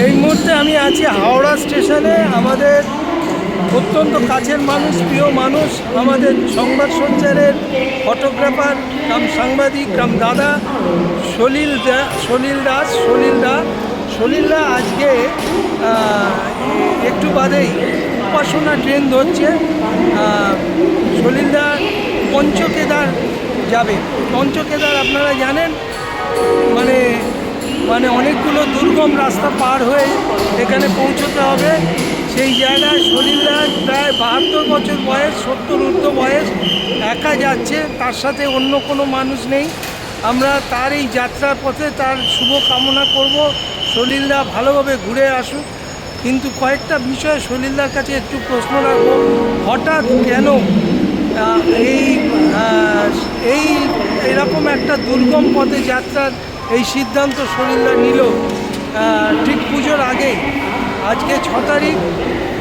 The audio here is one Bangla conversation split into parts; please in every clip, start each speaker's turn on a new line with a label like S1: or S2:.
S1: এই মুহূর্তে আমি আছি হাওড়া স্টেশনে। আমাদের অত্যন্ত কাছের মানুষ, প্রিয় মানুষ, আমাদের সংবাদ সঞ্চারের ফটোগ্রাফার কাম সাংবাদিক কাম দাদা সলিলদা আজকে একটু বাদেই উপাসনা ট্রেন ধরছে। সলিলদা পঞ্চকেদার যাবে। পঞ্চকেদার আপনারা জানেন, মানে অনেকগুলো দুর্গম রাস্তা পার হয়ে এখানে পৌঁছতে হবে। সেই জায়গায় সলিলদার প্রায় 72 বছর বয়স, 70 ঊর্ধ্ব বয়স, একা যাচ্ছে, তার সাথে অন্য কোনো মানুষ নেই। আমরা তার এই যাত্রার পথে তার শুভ কামনা করব, সলিলদা ভালোভাবে ঘুরে আসুক। কিন্তু কয়েকটা বিষয় সলিলদার কাছে একটু প্রশ্ন রাখবো। হঠাৎ কেন এইরকম একটা দুর্গম পথে যাত্রার এই সিদ্ধান্ত সলিলদা নিল ঠিক পুজোর আগেই? আজকে 6 তারিখ,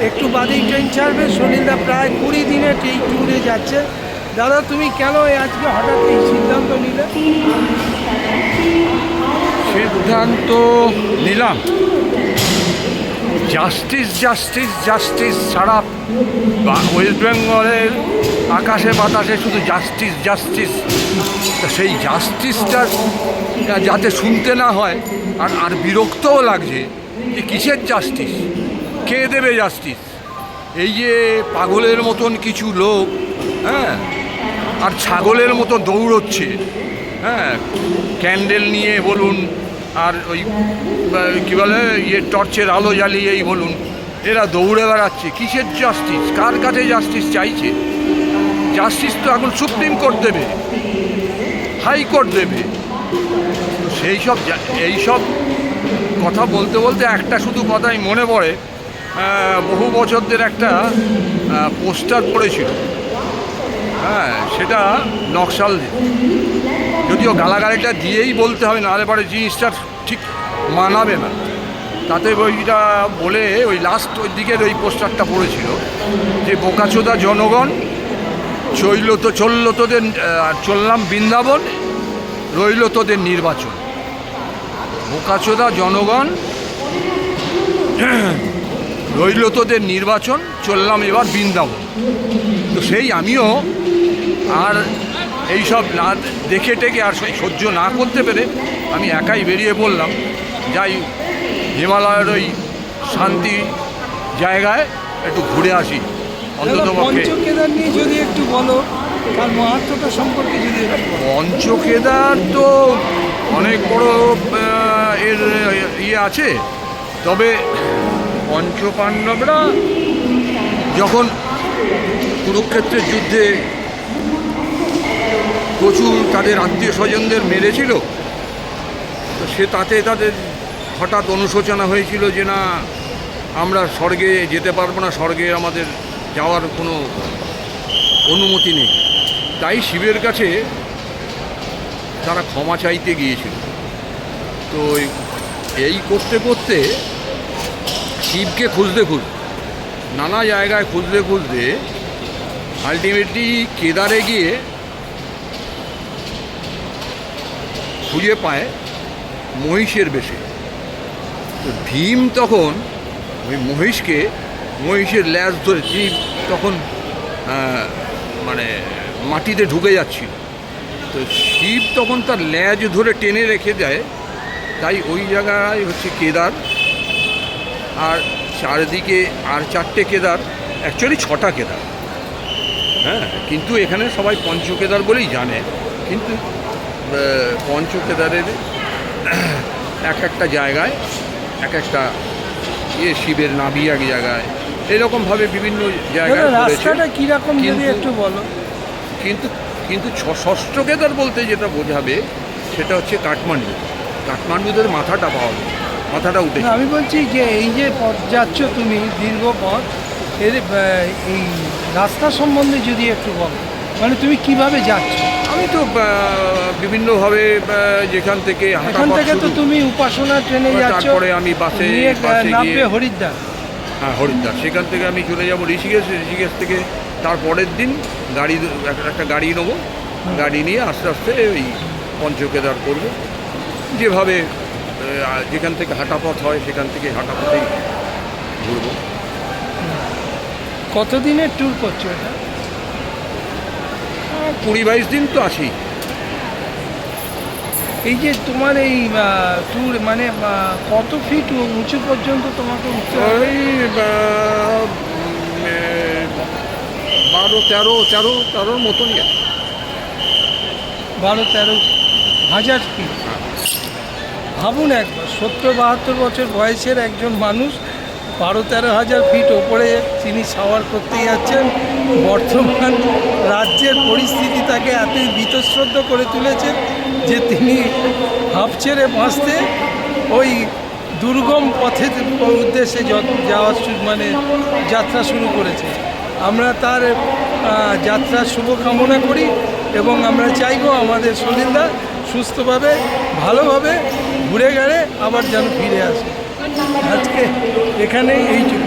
S1: একটু বাদেই ট্রেন ছাড়বে। সলিলদা প্রায় 20 দিনের এই ট্যুরে যাচ্ছে। দাদা, তুমি কেন আজকে হঠাৎ এই সিদ্ধান্ত নিলে?
S2: সিদ্ধান্ত নিলাম, জাস্টিস জাস্টিস জাস্টিস ছাড়া ওয়েস্ট বেঙ্গলের আকাশে বাতাসে শুধু জাস্টিস জাস্টিস। সেই জাস্টিসটা যাতে শুনতে না হয়, আর বিরক্তও লাগছে যে কিসের জাস্টিস, কে দেবে জাস্টিস? এই যে পাগলের মতন কিছু লোক, হ্যাঁ, আর ছাগলের মতো দৌড়চ্ছে, হ্যাঁ, ক্যান্ডেল নিয়ে বলুন, আর ওই কী বলে টর্চের আলো জ্বালিয়েই বলুন, এরা দৌড়ে বেড়াচ্ছে। কিসের জাস্টিস? কার কাছে জাস্টিস চাইছে? জাস্টিস তো এখন সুপ্রিম কোর্ট দেবে, হাইকোর্ট দেবে। তো এইসব কথা বলতে বলতে একটা শুধু কথাই মনে পড়ে। বহু বছরদের একটা পোস্টার পড়েছিল, হ্যাঁ, সেটা নকশাল, যদিও গালাগালিটা দিয়েই বলতে হবে, নাহলে পরে জিনিসটা ঠিক মানাবে না। তাতে ওইটা বলে ওই লাস্ট ওই দিকের ওই পোস্টারটা পড়েছিল যে বোকাচোদা জনগণ চলল তোদের, চললাম বৃন্দাবন, রইল তোদের নির্বাচন। বোকাচোদা জনগণ, রইল তোদের নির্বাচন, চললাম এবার বৃন্দাবন। তো সেই আমিও আর এইসব না দেখে টেকে আর সহ্য না করতে পেরে আমি একাই বেরিয়ে পড়লাম, যাই হিমালয়ের ওই শান্তি জায়গায় একটু ঘুরে আসি অন্তত পক্ষে।
S1: পঞ্চকেদার নিয়ে যদি একটু বলো, তার মাহাত্ম্যটা সম্পর্কে যদি একটু বলো।
S2: পঞ্চকেদার তো অনেক বড় এর ইয়ে আছে, তবে পঞ্চপাণ্ডবরা যখন কুরুক্ষেত্রের যুদ্ধে প্রচুর তাদের আত্মীয় স্বজনদের মেরেছিল, তো তাতে তাদের হঠাৎ অনুশোচনা হয়েছিল যে না, আমরা স্বর্গে যেতে পারবো না, স্বর্গে আমাদের যাওয়ার কোনো অনুমতি নেই। তাই শিবের কাছে তারা ক্ষমা চাইতে গিয়েছিল। তো এই করতে করতে শিবকে খুঁজতে নানা জায়গায় খুঁজতে আলটিমেটলি কেদারে গিয়ে খুঁজে পায় মহিষের বেশে। তো ভীম তখন ওই মহিষের ল্যাজ ধরে, শিব তখন মানে মাটিতে ঢুকে যাচ্ছিল, তো শিব তখন তার ল্যাজ ধরে টেনে রেখে দেয়। তাই ওই জায়গায় হচ্ছে কেদার, আর চারদিকে আর 4টে কেদার, অ্যাকচুয়ালি 6টা কেদার, হ্যাঁ, কিন্তু এখানে সবাই পঞ্চকেদার বলেই জানে। কিন্তু পঞ্চকেদারের এক একটা জায়গায় এক একটা শিবের নাভি এক জায়গায়, এরকমভাবে বিভিন্ন জায়গায়
S1: রাস্তাটা কীরকম যদি একটু বলো।
S2: কিন্তু ষষ্ঠ কেদার বলতে যেটা বোঝাবে সেটা হচ্ছে কাঠমান্ডুদের মাথাটা পাওয়া যায়, মাথাটা উঠে।
S1: আমি বলছি যে এই যে পথ যাচ্ছ তুমি, দীর্ঘ পথ, এর এই রাস্তা সম্বন্ধে যদি একটু বলো, মানে তুমি কিভাবে যাচ্ছ?
S2: আমি তো বিভিন্নভাবে, যেখান থেকে
S1: তো তুমি উপাসনা ট্রেনে যাচ্ছ,
S2: তারপরে আমি বাসে
S1: নামবে হরিদ্বার।
S2: হ্যাঁ, হরিদ্বার। সেখান থেকে আমি চলে যাব ঋষিকেশ থেকে তারপরের দিন একটা গাড়ি নেবো, গাড়ি নিয়ে আস্তে আস্তে ওই পঞ্চকেদার করবো, যেভাবে যেখান থেকে হাঁটা পথ হয় সেখান থেকে হাঁটা পথেই ঘুরবো।
S1: কতদিনের ট্যুর করছো এটা?
S2: 20-22 দিন তো আছেই।
S1: এই যে তোমার এই ট্যুর মানে কত ফিট উঁচু পর্যন্ত তোমাকে উঠতে হবে?
S2: ওই 12-13 মতনই আছে।
S1: 12-13 হাজার ফিট। ভাবুন একবার, 70-72 বছর বয়সের একজন মানুষ 12-13 হাজার ফিট ওপরে তিনি সাওয়ার করতে যাচ্ছেন। বর্তমান রাজ্যের পরিস্থিতি তাকে এতই বীতশ্রদ্ধ করে তুলেছে যে তিনি হাঁপ ছেড়ে বাঁচতে ওই দুর্গম পথের উদ্দেশ্যে যাওয়ার মানে যাত্রা শুরু করেছে। আমরা তার যাত্রার শুভকামনা করি এবং আমরা চাইবো আমাদের সলিলদা সুস্থভাবে ভালোভাবে ঘুরে গেলে আবার যেন ফিরে আসে। আজকে এখানেই এইটুকু।